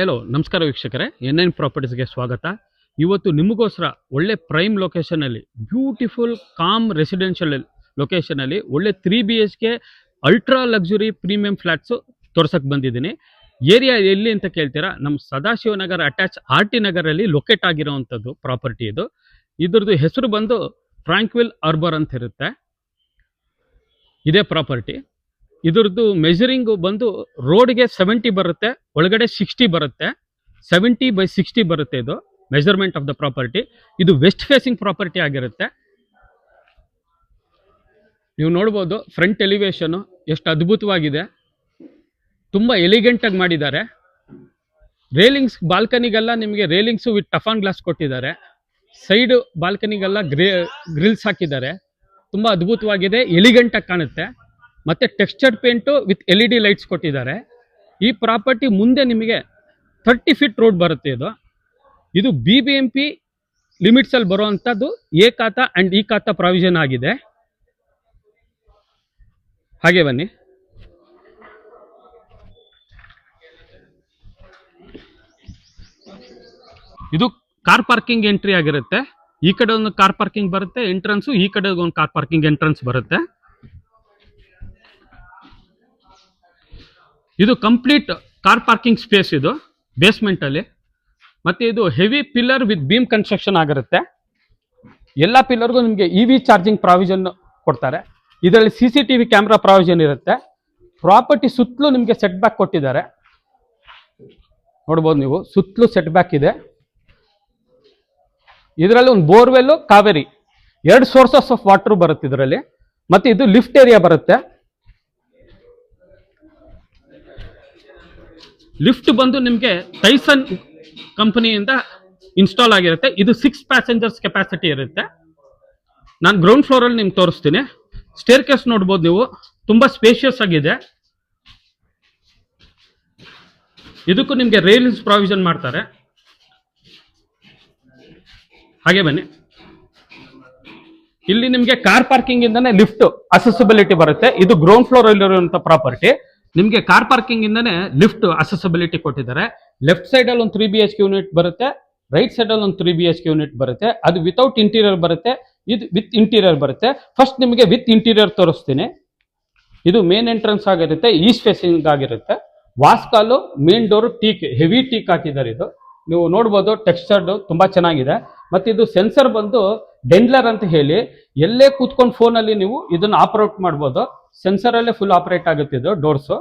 Hello ನಮಸ್ಕಾರ ವೀಕ್ಷಕರೇ, N ಪ್ರಾಪರ್ಟೀಸ್ಗೆ ಸ್ವಾಗತ. ಇವತ್ತು ನಿಮಗೋಸ್ಕರ ಒಳ್ಳೆ ಪ್ರೈಮ್ ಲೊಕೇಶನಲ್ಲಿ ಬ್ಯೂಟಿಫುಲ್ ಕಾಮ್ ರೆಸಿಡೆನ್ಷಿಯಲ್ ಲೊಕೇಶನಲ್ಲಿ ಒಳ್ಳೆ 3 BHK ultra luxury premium flats ತೋರ್ಸಕ್ಕೆ ಬಂದಿದ್ದೀನಿ. ಏರಿಯಾ ಎಲ್ಲಿ ಅಂತ ಕೇಳ್ತೀರಾ, ನಮ್ಮ ಸದಾಶಿವನಗರ ಅಟ್ಯಾಚ್ RT ನಗರಲ್ಲಿ ಲೊಕೇಟ್ ಆಗಿರೋವಂಥದ್ದು ಪ್ರಾಪರ್ಟಿ ಇದು. ಇದ್ರದ್ದು ಹೆಸರು ಬಂದು ಟ್ರಾಂಕ್ವಿಲ್ ಆರ್ಬರ್ ಅಂತ ಇರುತ್ತೆ. ಇದೇ ಪ್ರಾಪರ್ಟಿ. ಇದ್ರದ್ದು ಮೆಜರಿಂಗು ಬಂದು ರೋಡ್ಗೆ 70 ಬರುತ್ತೆ, ಒಳಗಡೆ 60 ಬರುತ್ತೆ. 70/60 ಬರುತ್ತೆ ಇದು ಮೆಜರ್ಮೆಂಟ್ ಆಫ್ ದ ಪ್ರಾಪರ್ಟಿ. ಇದು ವೆಸ್ಟ್ ಫೇಸಿಂಗ್ ಪ್ರಾಪರ್ಟಿ ಆಗಿರುತ್ತೆ. ನೀವು ನೋಡ್ಬೋದು ಫ್ರಂಟ್ ಎಲಿವೇಶನ್ ಎಷ್ಟು ಅದ್ಭುತವಾಗಿದೆ, ತುಂಬ ಎಲಿಗೆಂಟಾಗಿ ಮಾಡಿದ್ದಾರೆ. ರೇಲಿಂಗ್ಸ್ ಬಾಲ್ಕನಿಗೆಲ್ಲ ನಿಮಗೆ ರೇಲಿಂಗ್ಸು ವಿತ್ ಟಫಾನ್ ಗ್ಲಾಸ್ ಕೊಟ್ಟಿದ್ದಾರೆ. ಸೈಡ್ ಬಾಲ್ಕನಿಗೆಲ್ಲ ಗ್ರಿಲ್ಸ್ ಹಾಕಿದ್ದಾರೆ. ತುಂಬ ಅದ್ಭುತವಾಗಿದೆ, ಎಲಿಗೆಂಟಾಗಿ ಕಾಣುತ್ತೆ. ಮತ್ತು textured paint with LED lights ಕೊಟ್ಟಿದ್ದಾರೆ. ಈ ಪ್ರಾಪರ್ಟಿ ಮುಂದೆ ನಿಮಗೆ 30 ಫೀಟ್ ರೋಡ್ ಬರುತ್ತೆ. ಇದು BBMP ಲಿಮಿಟ್ಸಲ್ಲಿ ಬರುವಂಥದ್ದು ಎ ಖಾತಾ ಆ್ಯಂಡ್ ಇ ಖಾತಾ ಪ್ರಾವಿಷನ್ ಆಗಿದೆ. ಹಾಗೆ ಬನ್ನಿ. ಇದು ಕಾರ್ ಪಾರ್ಕಿಂಗ್ ಎಂಟ್ರಿ ಆಗಿರುತ್ತೆ. ಈ ಕಡೆ ಒಂದು ಕಾರ್ ಪಾರ್ಕಿಂಗ್ ಬರುತ್ತೆ ಎಂಟ್ರೆನ್ಸು, ಈ ಕಡೆ ಒಂದು ಕಾರ್ ಪಾರ್ಕಿಂಗ್ ಎಂಟ್ರೆನ್ಸ್ ಬರುತ್ತೆ. ಇದು ಕಂಪ್ಲೀಟ್ ಕಾರ್ ಪಾರ್ಕಿಂಗ್ ಸ್ಪೇಸ್ ಇದು ಬೇಸ್ಮೆಂಟಲ್ಲಿ. ಮತ್ತು ಇದು heavy pillar with beam construction ಆಗಿರುತ್ತೆ. ಎಲ್ಲ ಪಿಲ್ಲರ್ಗೂ ನಿಮಗೆ EV ಚಾರ್ಜಿಂಗ್ ಪ್ರಾವಿಷನ್ ಕೊಡ್ತಾರೆ. ಇದರಲ್ಲಿ CCTV ಕ್ಯಾಮ್ರಾ ಪ್ರಾವಿಷನ್ ಇರುತ್ತೆ. ಪ್ರಾಪರ್ಟಿ ಸುತ್ತಲೂ ನಿಮಗೆ ಸೆಟ್ ಬ್ಯಾಕ್ ಕೊಟ್ಟಿದ್ದಾರೆ. ನೋಡ್ಬೋದು ನೀವು, ಸುತ್ತಲೂ ಸೆಟ್ ಬ್ಯಾಕ್ ಇದೆ. ಇದರಲ್ಲಿ ಒಂದು borewell, Kaveri 2 sources of water ಬರುತ್ತೆ ಇದರಲ್ಲಿ. ಮತ್ತು ಇದು ಲಿಫ್ಟ್ ಏರಿಯಾ ಬರುತ್ತೆ. ಲಿಫ್ಟ್ ಬಂದು ನಿಮಗೆ ಟೈಸನ್ ಕಂಪನಿಯಿಂದ ಇನ್ಸ್ಟಾಲ್ ಆಗಿರುತ್ತೆ. ಇದು 6 ಪ್ಯಾಸೆಂಜರ್ಸ್ ಕೆಪಾಸಿಟಿ ಇರುತ್ತೆ. ನಾನು ಗ್ರೌಂಡ್ ಫ್ಲೋರಲ್ಲಿ ನಿಮ್ಗೆ ತೋರಿಸ್ತೀನಿ. ಸ್ಟೇರ್ ಕೇಸ್ ನೋಡ್ಬೋದು ನೀವು, ತುಂಬ ಸ್ಪೇಷಿಯಸ್ ಆಗಿದೆ. ಇದಕ್ಕೂ ನಿಮಗೆ ರೈಲಿಂಗ್ಸ್ ಪ್ರಾವಿಷನ್ ಮಾಡ್ತಾರೆ. ಹಾಗೆ ಬನ್ನಿ. ಇಲ್ಲಿ ನಿಮಗೆ ಕಾರ್ ಪಾರ್ಕಿಂಗ್ ಇಂದಾನೆ ಲಿಫ್ಟ್ ಅಸೆಸಿಬಿಲಿಟಿ ಬರುತ್ತೆ. ಇದು ಗ್ರೌಂಡ್ ಫ್ಲೋರ್ ಅಲ್ಲಿರುವಂತ ಪ್ರಾಪರ್ಟಿ. ನಿಮಗೆ ಕಾರ್ ಪಾರ್ಕಿಂಗ್ ಇಂದಾನೆ ಲಿಫ್ಟ್ ಅಸೆಸಿಬಿಲಿಟಿ ಕೊಟ್ಟಿದ್ದಾರೆ. ಲೆಫ್ಟ್ ಸೈಡ್ ಅಲ್ಲಿ ಒಂದು 3 BHK ಯೂನಿಟ್ ಬರುತ್ತೆ, ರೈಟ್ ಸೈಡ್ ಅಲ್ಲಿ ಒಂದು 3 BHK ಯೂನಿಟ್ ಬರುತ್ತೆ. ಅದು ವಿತೌಟ್ ಇಂಟೀರಿಯರ್ ಬರುತ್ತೆ, ಇದು ವಿತ್ ಇಂಟೀರಿಯರ್ ಬರುತ್ತೆ. ಫಸ್ಟ್ ನಿಮಗೆ ವಿತ್ ಇಂಟೀರಿಯರ್ ತೋರಿಸ್ತೀನಿ. ಇದು ಮೇನ್ ಎಂಟ್ರೆನ್ಸ್ ಆಗಿರುತ್ತೆ, ಈಸ್ಟ್ ಫೇಸಿಂಗ್ ಆಗಿರುತ್ತೆ. ವಾಸ್ಕಾಲು, main door teak, heavy teak ಹಾಕಿದ್ದಾರೆ. ಇದು ನೀವು ನೋಡ್ಬೋದು, ಟೆಕ್ಸ್ಚರ್ಡ್ ತುಂಬಾ ಚೆನ್ನಾಗಿದೆ. ಮತ್ತು ಇದು ಸೆನ್ಸರ್ ಬಂದು ಡೆಂಡ್ಲರ್ ಅಂತ ಹೇಳಿ, ಎಲ್ಲೇ ಕೂತ್ಕೊಂಡು ಫೋನಲ್ಲಿ ನೀವು ಇದನ್ನು ಆಪರೇಟ್ ಮಾಡ್ಬೋದು. ಸೆನ್ಸರಲ್ಲೇ ಫುಲ್ ಆಪರೇಟ್ ಆಗುತ್ತೆ ಇದು ಡೋರ್ಸು.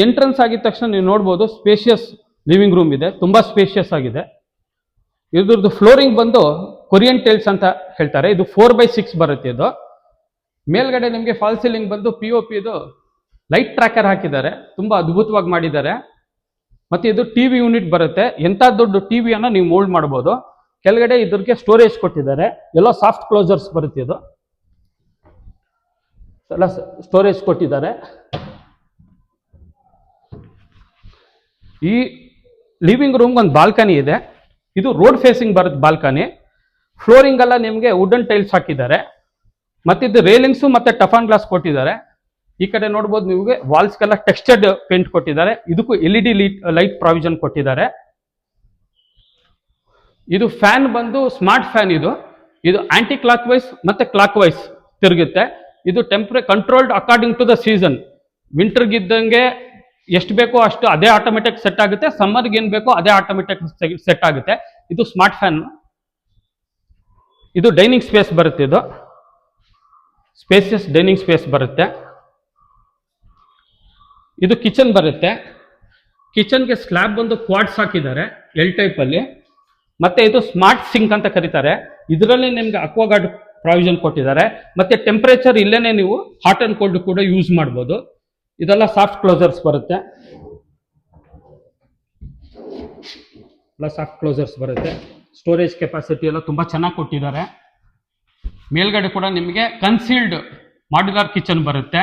ಎಂಟ್ರೆನ್ಸ್ ಆಗಿದ ತಕ್ಷಣ ನೀವು ನೋಡ್ಬೋದು ಸ್ಪೇಷಿಯಸ್ ಲಿವಿಂಗ್ ರೂಮ್ ಇದೆ, ತುಂಬಾ ಸ್ಪೇಷಿಯಸ್ ಆಗಿದೆ. ಇದ್ರದ್ದು ಫ್ಲೋರಿಂಗ್ ಬಂದು ಕೊರಿಯನ್ ಟೈಲ್ಸ್ ಅಂತ ಹೇಳ್ತಾರೆ. ಇದು 4/6 ಬರುತ್ತೆ. ಇದು ಮೇಲ್ಗಡೆ ನಿಮಗೆ ಫಾಲ್ ಸೀಲಿಂಗ್ ಬಂದು POP ಇದು ಲೈಟ್ ಟ್ರ್ಯಾಕರ್ ಹಾಕಿದ್ದಾರೆ, ತುಂಬಾ ಅದ್ಭುತವಾಗಿ ಮಾಡಿದ್ದಾರೆ. ಮತ್ತೆ ಇದು TV ಯೂನಿಟ್ ಬರುತ್ತೆ. ಎಂತ ದೊಡ್ಡ ಟಿವಿಯನ್ನ ನೀವು ಮೋಲ್ಡ್ ಮಾಡ್ಬೋದು. ಕೆಳಗಡೆ ಇದ್ರಿಗೆ ಸ್ಟೋರೇಜ್ ಕೊಟ್ಟಿದ್ದಾರೆ, ಎಲ್ಲ ಸಾಫ್ಟ್ ಕ್ಲೋಸರ್ಸ್ ಬರುತ್ತೆ. ಇದು ಎಲ್ಲ ಸ್ಟೋರೇಜ್ ಕೊಟ್ಟಿದ್ದಾರೆ. ಈ ಲಿವಿಂಗ್ ರೂಮ್ ಒಂದು ಬಾಲ್ಕನಿ ಇದೆ. ಇದು ರೋಡ್ ಫೇಸಿಂಗ್ ಬರುತ್ತೆ ಬಾಲ್ಕನಿ. ಫ್ಲೋರಿಂಗ್ ಎಲ್ಲ ನಿಮಗೆ ವುಡನ್ ಟೈಲ್ಸ್ ಹಾಕಿದ್ದಾರೆ. ಮತ್ತಿದ್ದು ರೇಲಿಂಗ್ಸು ಮತ್ತೆ ಟಫಾನ್ ಗ್ಲಾಸ್ ಕೊಟ್ಟಿದ್ದಾರೆ. ಈ ಕಡೆ ನೋಡ್ಬೋದು ನಿಮಗೆ ವಾಲ್ಸ್ಗೆಲ್ಲ ಟೆಕ್ಸ್ಚರ್ಡ್ ಪೇಂಟ್ ಕೊಟ್ಟಿದ್ದಾರೆ. ಇದಕ್ಕೂ LED ಲೈಟ್ ಪ್ರಾವಿಷನ್ ಕೊಟ್ಟಿದ್ದಾರೆ. ಇದು ಫ್ಯಾನ್ ಬಂದು ಸ್ಮಾರ್ಟ್ ಫ್ಯಾನ್. ಇದು ಆಂಟಿ ಕ್ಲಾಕ್ ವೈಸ್ ಮತ್ತೆ ಕ್ಲಾಕ್ ವೈಸ್ ತಿರುಗುತ್ತೆ. ಇದು controlled according to the season. ವಿಂಟರ್ಗಿದ್ದಂಗೆ ಎಷ್ಟು ಬೇಕೋ ಅಷ್ಟು ಅದೇ ಆಟೋಮೆಟಿಕ್ ಸೆಟ್ ಆಗುತ್ತೆ. ಸಮ್ಮರ್ಗೆ ಏನು ಬೇಕೋ ಅದೇ ಆಟೋಮೆಟಿಕ್ ಸೆಟ್ ಆಗುತ್ತೆ. ಇದು ಸ್ಮಾರ್ಟ್ ಫ್ಯಾನ್. ಇದು ಡೈನಿಂಗ್ ಸ್ಪೇಸ್ ಬರುತ್ತೆ. ಇದು ಸ್ಪೇಸಿಯಸ್ ಡೈನಿಂಗ್ ಸ್ಪೇಸ್ ಬರುತ್ತೆ. ಇದು ಕಿಚನ್ ಬರುತ್ತೆ. ಕಿಚನ್ಗೆ ಸ್ಲ್ಯಾಬ್ ಬಂದು ಕ್ವಾಡ್ಸ್ ಹಾಕಿದ್ದಾರೆ L ಟೈಪ್ ಅಲ್ಲಿ. ಮತ್ತೆ ಇದು ಸ್ಮಾರ್ಟ್ ಸಿಂಕ್ ಅಂತ ಕರೀತಾರೆ. ಇದರಲ್ಲಿ ನಿಮ್ಗೆ ಅಕ್ವಾಗಾರ್ಡ್ ಪ್ರಾವಿಷನ್ ಕೊಟ್ಟಿದ್ದಾರೆ. ಮತ್ತೆ ಟೆಂಪರೇಚರ್ ಇಲ್ಲೇನೆ ನೀವು ಹಾಟ್ ಅಂಡ್ ಕೋಲ್ಡ್ ಕೂಡ ಯೂಸ್ ಮಾಡ್ಬೋದು. ಇದೆಲ್ಲ ಸಾಫ್ಟ್ ಕ್ಲೋಸರ್ಸ್ ಬರುತ್ತೆ, ಸಾಫ್ಟ್ ಕ್ಲೋಸರ್ಸ್ ಬರುತ್ತೆ. ಸ್ಟೋರೇಜ್ ಕೆಪಾಸಿಟಿ ಎಲ್ಲ ತುಂಬಾ ಚೆನ್ನಾಗಿ ಕೊಟ್ಟಿದ್ದಾರೆ. ಮೇಲ್ಗಡೆ ಕೂಡ ನಿಮಗೆ ಕನ್ಸೀಲ್ಡ್ ಮಾಡ್ಯುಲರ್ ಕಿಚನ್ ಬರುತ್ತೆ.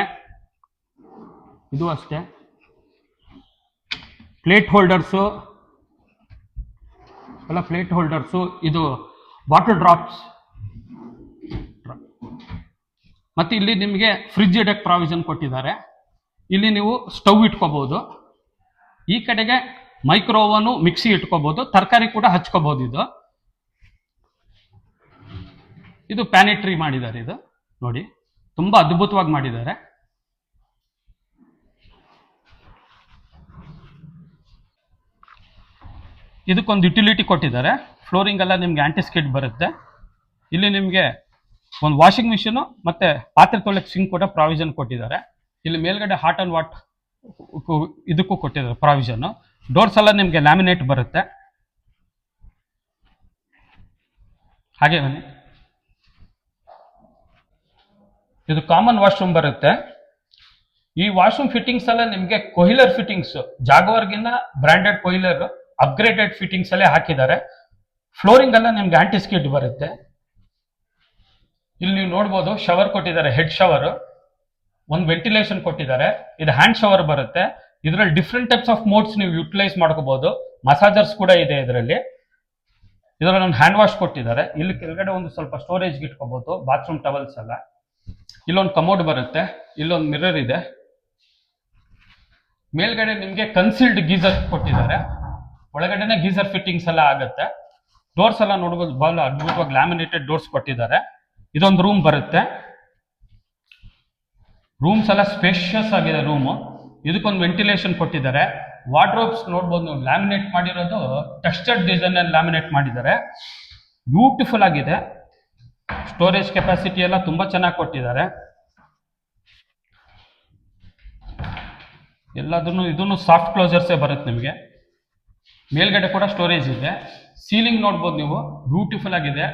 ಇದು ಅಷ್ಟೇ, ಪ್ಲೇಟ್ ಹೋಲ್ಡರ್ಸು ಎಲ್ಲ ಪ್ಲೇಟ್ ಹೋಲ್ಡರ್ಸು. ಇದು ವಾಟರ್ ಡ್ರಾಪ್ಸ್. ಮತ್ತೆ ಇಲ್ಲಿ ನಿಮಗೆ ಫ್ರಿಡ್ಜ್ ಇಡಕ್ಕೆ ಪ್ರಾವಿಷನ್ ಕೊಟ್ಟಿದ್ದಾರೆ. ಇಲ್ಲಿ ನೀವು ಸ್ಟವ್ ಇಟ್ಕೋಬಹುದು. ಈ ಕಡೆಗೆ ಮೈಕ್ರೋ ಓವನು, ಮಿಕ್ಸಿ ಇಟ್ಕೋಬಹುದು, ತರಕಾರಿ ಕೂಡ ಹಚ್ಕೋಬಹುದು. ಇದು ಪ್ಯಾನಿಟ್ರಿ ಮಾಡಿದ್ದಾರೆ. ಇದು ನೋಡಿ ತುಂಬಾ ಅದ್ಭುತವಾಗಿ ಮಾಡಿದ್ದಾರೆ. ಇದಕ್ಕೊಂದು ಯುಟಿಲಿಟಿ ಕೊಟ್ಟಿದ್ದಾರೆ. ಫ್ಲೋರಿಂಗ್ ಎಲ್ಲ ನಿಮ್ಗೆ ಆಂಟಿ ಸ್ಕಿಡ್ ಬರುತ್ತೆ. ಇಲ್ಲಿ ನಿಮಗೆ ಒಂದು ವಾಷಿಂಗ್ ಮಿಷಿನ್ ಮತ್ತೆ ಪಾತ್ರೆ ತೊಳೆಕ್ ಸಿಂಕ್ ಕೂಡ ಪ್ರಾವಿಷನ್ ಕೊಟ್ಟಿದ್ದಾರೆ. ಇಲ್ಲಿ ಮೇಲ್ಗಡೆ ಹಾಟ್ ಅಂಡ್ ವಾಟ್ ಇದಕ್ಕೂ ಕೊಟ್ಟಿದ್ದಾರೆ ಪ್ರಾವಿಷನ್. ಡೋರ್ಸ್ ಎಲ್ಲ ನಿಮಗೆ ಲ್ಯಾಮಿನೇಟ್ ಬರುತ್ತೆ. ಹಾಗೆ ಬನ್ನಿ, ಇದು ಕಾಮನ್ ವಾಶ್ರೂಮ್ ಬರುತ್ತೆ. ಈ ವಾಶ್ರೂಮ್ ಫಿಟ್ಟಿಂಗ್ಸ್ ಎಲ್ಲ ನಿಮಗೆ ಕೊಹಿಲರ್ ಫಿಟ್ಟಿಂಗ್ಸ್, ಜಾಗವರ್ಗಿನ್ನ ಬ್ರಾಂಡೆಡ್ ಕೊಹಿಲರ್ ಅಪ್ಗ್ರೇಡೆಡ್ ಫಿಟ್ಟಿಂಗ್ಸ್ ಅಲ್ಲೇ ಹಾಕಿದ್ದಾರೆ. ಫ್ಲೋರಿಂಗ್ ಎಲ್ಲ ನಿಮ್ಗೆ ಆಂಟಿ ಸ್ಕಿಡ್ ಬರುತ್ತೆ. ಇಲ್ಲಿ ನೀವು ನೋಡ್ಬೋದು ಶವರ್ ಕೊಟ್ಟಿದ್ದಾರೆ, ಹೆಡ್ ಶವರ್, ಒಂದು ವೆಂಟಿಲೇಷನ್ ಕೊಟ್ಟಿದ್ದಾರೆ. ಇದು ಹ್ಯಾಂಡ್ ಶವರ್ ಬರುತ್ತೆ. ಇದರಲ್ಲಿ ಡಿಫ್ರೆಂಟ್ ಟೈಪ್ಸ್ ಆಫ್ ಮೋಡ್ಸ್ ನೀವು ಯುಟಿಲೈಸ್ ಮಾಡ್ಕೋಬಹುದು. ಮಸಾಜರ್ಸ್ ಕೂಡ ಇದೆ ಇದರಲ್ಲಿ. ಇದರಲ್ಲಿ ಒಂದು ಹ್ಯಾಂಡ್ ವಾಶ್ ಕೊಟ್ಟಿದ್ದಾರೆ. ಇಲ್ಲಿ ಕೆಳಗಡೆ ಒಂದು ಸ್ವಲ್ಪ ಸ್ಟೋರೇಜ್ ಇಟ್ಕೋಬಹುದು, ಬಾತ್ರೂಮ್ ಟವಲ್ಸ್ ಎಲ್ಲ. ಇಲ್ಲೊಂದು ಕಮೋಡ್ ಬರುತ್ತೆ, ಇಲ್ಲೊಂದು ಮಿರರ್ ಇದೆ. ಮೇಲ್ಗಡೆ ನಿಮ್ಗೆ ಕನ್ಸೀಲ್ಡ್ ಗೀಸರ್ ಕೊಟ್ಟಿದ್ದಾರೆ. ಒಳಗಡೆನೆ ಗೀಸರ್ ಫಿಟ್ಟಿಂಗ್ಸ್ ಎಲ್ಲ ಆಗುತ್ತೆ. ಡೋರ್ಸ್ ಎಲ್ಲ ನೋಡ್ಬೋದು, ಬಹಳ ಅದ್ಭುತವಾಗಿ ಲ್ಯಾಮಿನೇಟೆಡ್ ಡೋರ್ಸ್ ಕೊಟ್ಟಿದ್ದಾರೆ. ಇದೊಂದು ರೂಮ್ ಬರುತ್ತೆ. ರೂಮ್ಸ್ ಎಲ್ಲ ಸ್ಪೇಷಿಯಸ್ ಆಗಿದೆ ರೂಮು. ಇದಕ್ಕೊಂದು ವೆಂಟಿಲೇಷನ್ ಕೊಟ್ಟಿದ್ದಾರೆ. ವಾರ್ಡ್ರೋಬ್ಸ್ ನೋಡ್ಬೋದು ನೀವು, ಲ್ಯಾಮಿನೇಟ್ ಮಾಡಿರೋದು ಟೆಕ್ಸ್ಚರ್ಡ್ ಡಿಸೈನ್ ಅಲ್ಲಿ ಲ್ಯಾಮಿನೇಟ್ ಮಾಡಿದ್ದಾರೆ. ಬ್ಯೂಟಿಫುಲ್ ಆಗಿದೆ. ಸ್ಟೋರೇಜ್ ಕೆಪಾಸಿಟಿ ಎಲ್ಲ ತುಂಬಾ ಚೆನ್ನಾಗಿ ಕೊಟ್ಟಿದ್ದಾರೆ. ಎಲ್ಲದನ್ನು ಇದನ್ನು ಸಾಫ್ಟ್ ಕ್ಲೋಸರ್ಸೇ ಬರುತ್ತೆ ನಿಮಗೆ. ಮೇಲ್ಗಡೆ ಕೂಡ ಸ್ಟೋರೇಜ್ ಇದೆ. ಸೀಲಿಂಗ್ ನೋಡ್ಬೋದು ನೀವು, ಬ್ಯೂಟಿಫುಲ್ ಆಗಿದೆ.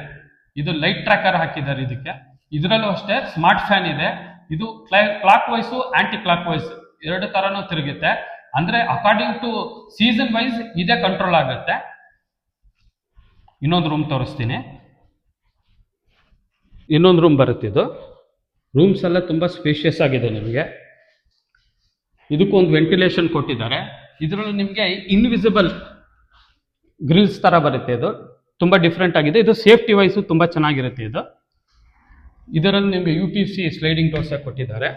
ಇದು ಲೈಟ್ ಟ್ರ್ಯಾಕರ್ ಹಾಕಿದ್ದಾರೆ ಇದಕ್ಕೆ. ಇದರಲ್ಲೂ ಅಷ್ಟೇ ಸ್ಮಾರ್ಟ್ ಫ್ಯಾನ್ ಇದೆ. ಇದು clockwise aunty clock wise ಎರಡು ತರನೂ ತಿರುಗುತ್ತೆ. ಅಂದ್ರೆ ಅಕಾರ್ಡಿಂಗ್ ಟು ಸೀಸನ್ ವೈಸ್ ಇದೇ ಕಂಟ್ರೋಲ್ ಆಗುತ್ತೆ. ಇನ್ನೊಂದು ರೂಮ್ ತೋರಿಸ್ತೀನಿ. ಇನ್ನೊಂದು ರೂಮ್ ಬರುತ್ತೆ. ಇದು ರೂಮ್ಸ್ ಎಲ್ಲ ತುಂಬಾ ಸ್ಪೇಷಿಯಸ್ ಆಗಿದೆ ನಿಮಗೆ. ಇದಕ್ಕೂ ಒಂದು ವೆಂಟಿಲೇಷನ್ ಕೊಟ್ಟಿದ್ದಾರೆ. ಇದರಲ್ಲಿ ನಿಮಗೆ ಇನ್ವಿಸಿಬಲ್ ಗ್ರಿಲ್ಸ್ ತರ ಬರುತ್ತೆ. ಇದು ತುಂಬಾ ಡಿಫ್ರೆಂಟ್ ಆಗಿದೆ. ಇದು ಸೇಫ್ಟಿ ವೈಸು ತುಂಬಾ ಚೆನ್ನಾಗಿರುತ್ತೆ. ಇದರಲ್ಲಿ ನಿಮಗೆ UPVC ಸ್ಲೈಡಿಂಗ್ ಡೋರ್ಸ್ ಕೊಟ್ಟಿದ್ದಾರೆ.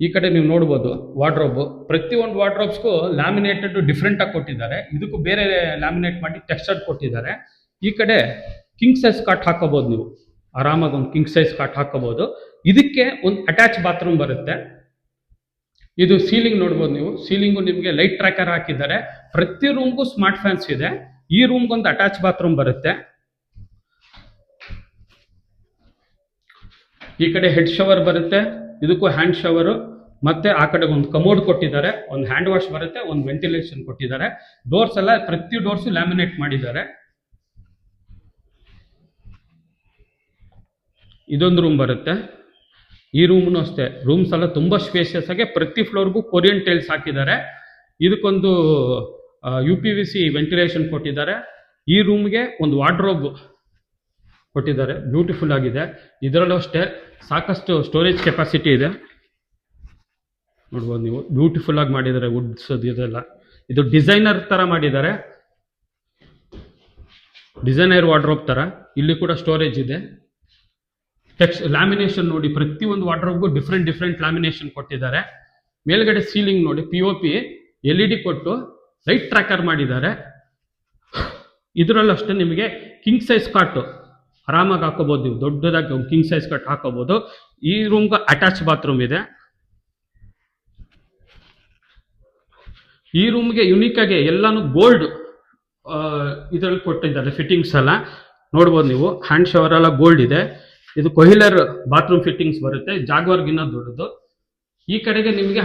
ಈ ಕಡೆ ನೀವು ನೋಡ್ಬೋದು ವಾರ್ಡ್ರೋಬ್. ಪ್ರತಿಯೊಂದು ವಾರ್ಡ್ರೋಬ್ಸ್ಗೂ ಲ್ಯಾಮಿನೇಟೆಡ್ ಡಿಫ್ರೆಂಟ್ ಆಗಿ ಕೊಟ್ಟಿದ್ದಾರೆ. ಇದಕ್ಕೂ ಬೇರೆ ಲ್ಯಾಮಿನೇಟ್ ಮಾಡಿ ಟೆಕ್ಸ್ಚರ್ಡ್ ಕೊಟ್ಟಿದ್ದಾರೆ. ಈ ಕಡೆ ಕಿಂಗ್ ಸೈಜ್ ಕಾಟ್ ಹಾಕೋಬಹುದು. ನೀವು ಆರಾಮಾಗಿ ಒಂದು ಕಿಂಗ್ ಸೈಜ್ ಕಾಟ್ ಹಾಕೋಬಹುದು. ಇದಕ್ಕೆ ಒಂದು ಅಟ್ಯಾಚ್ ಬಾತ್ರೂಮ್ ಬರುತ್ತೆ. ಇದು ಸೀಲಿಂಗ್ ನೋಡ್ಬೋದು ನೀವು. ಸೀಲಿಂಗು ನಿಮಗೆ ಲೈಟ್ ಟ್ರ್ಯಾಕರ್ ಹಾಕಿದ್ದಾರೆ. ಪ್ರತಿ ರೂಮ್ಗೂ ಸ್ಮಾರ್ಟ್ ಫ್ಯಾನ್ಸ್ ಇದೆ. ಈ ರೂಮ್ಗೆ ಒಂದು ಅಟ್ಯಾಚ್ ಬಾತ್ರೂಮ್ ಬರುತ್ತೆ. ಈ ಕಡೆ ಹೆಡ್ ಶವರ್ ಬರುತ್ತೆ. ಇದಕ್ಕೂ ಹ್ಯಾಂಡ್ ಶವರ್, ಮತ್ತೆ ಆ ಕಡೆ ಒಂದು ಕಮೋಡ್ ಕೊಟ್ಟಿದ್ದಾರೆ. ಒಂದು ಹ್ಯಾಂಡ್ ವಾಶ್ ಬರುತ್ತೆ, ಒಂದು ವೆಂಟಿಲೇಷನ್ ಕೊಟ್ಟಿದ್ದಾರೆ. ಡೋರ್ಸ್ ಎಲ್ಲ ಪ್ರತಿ ಡೋರ್ಸು ಲ್ಯಾಮಿನೇಟ್ ಮಾಡಿದ್ದಾರೆ. ಇದೊಂದು ರೂಮ್ ಬರುತ್ತೆ. ಈ ರೂಮ್ನು ಅಷ್ಟೇ. ರೂಮ್ಸ್ ಎಲ್ಲ ತುಂಬಾ ಸ್ಪೇಷಿಯಸ್ ಆಗಿ ಪ್ರತಿ ಫ್ಲೋರ್ಗೂ ಕೊರಿಯನ್ ಟೈಲ್ಸ್ ಹಾಕಿದ್ದಾರೆ. ಇದಕ್ಕೊಂದು UPVC ವೆಂಟಿಲೇಷನ್ ಕೊಟ್ಟಿದ್ದಾರೆ. ಈ ರೂಮ್ಗೆ ಒಂದು ವಾರ್ಡ್ರೋಬ್ ಕೊಟ್ಟಿದ್ದಾರೆ. ಬ್ಯೂಟಿಫುಲ್ ಆಗಿದೆ. ಇದರಲ್ಲೂ ಅಷ್ಟೇ ಸಾಕಷ್ಟು ಸ್ಟೋರೇಜ್ ಕೆಪಾಸಿಟಿ ಇದೆ. ನೋಡ್ಬೋದು ನೀವು, ಬ್ಯೂಟಿಫುಲ್ ಆಗಿ ಮಾಡಿದ್ದಾರೆ. ವುಡ್ಸ್ ಇದೆಲ್ಲ ಇದು ಡಿಸೈನರ್ ತರ ಮಾಡಿದ್ದಾರೆ. ಡಿಸೈನರ್ ವಾರ್ಡ್ರೋಬ್ ತರ. ಇಲ್ಲಿ ಕೂಡ ಸ್ಟೋರೇಜ್ ಇದೆ. ಲ್ಯಾಮಿನೇಷನ್ ನೋಡಿ, ಪ್ರತಿಯೊಂದು ವಾರ್ಡ್ರೋಬ್ಗೂ ಡಿಫ್ರೆಂಟ್ ಲ್ಯಾಮಿನೇಷನ್ ಕೊಟ್ಟಿದ್ದಾರೆ. ಮೇಲ್ಗಡೆ ಸೀಲಿಂಗ್ ನೋಡಿ, POP LED ಕೊಟ್ಟು ಲೈಟ್ ಟ್ರ್ಯಾಕರ್ ಮಾಡಿದ್ದಾರೆ. ಇದರಲ್ಲೂ ಅಷ್ಟೇ ನಿಮಗೆ ಕಿಂಗ್ ಸೈಜ್ ಕಾಟ್ ಆರಾಮಾಗಿ ಹಾಕೋಬಹುದು. ನೀವು ದೊಡ್ಡದಾಗಿ ಒಂದು ಕಿಂಗ್ ಸೈಜ್ ಕಾಟ್ ಹಾಕೋಬಹುದು. ಈ ರೂಮ್ಗೆ ಅಟ್ಯಾಚ್ ಬಾತ್ರೂಮ್ ಇದೆ. ಈ ರೂಮ್ಗೆ ಯುನೀಕ್ ಆಗಿ ಎಲ್ಲಾನು ಗೋಲ್ಡ್ ಇದರಲ್ಲಿ ಕೊಟ್ಟಿದ್ದಾರೆ. ಫಿಟ್ಟಿಂಗ್ಸ್ ಎಲ್ಲ ನೋಡ್ಬೋದು ನೀವು. ಹ್ಯಾಂಡ್ ಶವರ್ ಎಲ್ಲ ಗೋಲ್ಡ್ ಇದೆ. ಇದು ಕೊಹಿಲರ್ ಬಾತ್ರೂಮ್ ಫಿಟ್ಟಿಂಗ್ಸ್ ಬರುತ್ತೆ, ಜಾಗ್ವಾರ್ಗಿನ್ನ ದೊಡ್ಡದು. ಈ ಕಡೆಗೆ ನಿಮಗೆ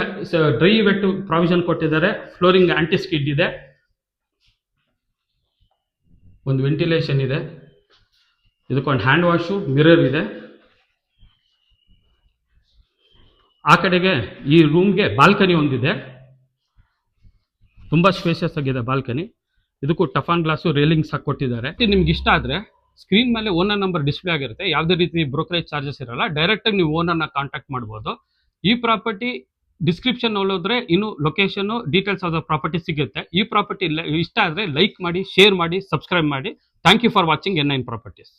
ಡ್ರೈ ವೆಟ್ ಪ್ರಾವಿಷನ್ ಕೊಟ್ಟಿದ್ದಾರೆ. ಫ್ಲೋರಿಂಗ್ ಆಂಟಿ ಸ್ಕಿಡ್ ಇದೆ. ಒಂದು ವೆಂಟಿಲೇಷನ್ ಇದೆ. ಇದಕ್ಕೊಂದು ಹ್ಯಾಂಡ್ ವಾಶು, ಮಿರರ್ ಇದೆ. ಆ ಕಡೆಗೆ ಈ ರೂಮ್ಗೆ ಬಾಲ್ಕನಿ ಒಂದಿದೆ. ತುಂಬಾ ಸ್ಪೇಷಿಯಸ್ ಆಗಿದೆ ಬಾಲ್ಕನಿ. ಇದಕ್ಕೂ ಟಫಾನ್ ಗ್ಲಾಸು ರೇಲಿಂಗ್ಸ್ ಹಾಕೊಟ್ಟಿದ್ದಾರೆ. ನಿಮ್ಗೆ ಇಷ್ಟ ಆದ್ರೆ ಸ್ಕ್ರೀನ್ ಮೇಲೆ ಓನರ್ ನಂಬರ್ ಡಿಸ್ಪ್ಲೇ ಆಗಿರುತ್ತೆ. ಯಾವುದೇ ರೀತಿ ಬ್ರೋಕರೇಜ್ ಚಾರ್ಜಸ್ ಇರಲ್ಲ. ಡೈರೆಕ್ಟ್ ಆಗಿ ನೀವು ಓನರ್ನ ಕಾಂಟ್ಯಾಕ್ಟ್ ಮಾಡ್ಬೋದು. ಈ ಪ್ರಾಪರ್ಟಿ ಡಿಸ್ಕ್ರಿಪ್ಷನ್ ನೋಡಿದ್ರೆ ಇನ್ನು location details of the property ಸಿಗುತ್ತೆ. ಈ ಪ್ರಾಪರ್ಟಿ ಇಷ್ಟ ಆದರೆ ಲೈಕ್ ಮಾಡಿ, ಶೇರ್ ಮಾಡಿ, ಸಬ್ಸ್ಕ್ರೈಬ್ ಮಾಡಿ. Thank you for watching N9 properties.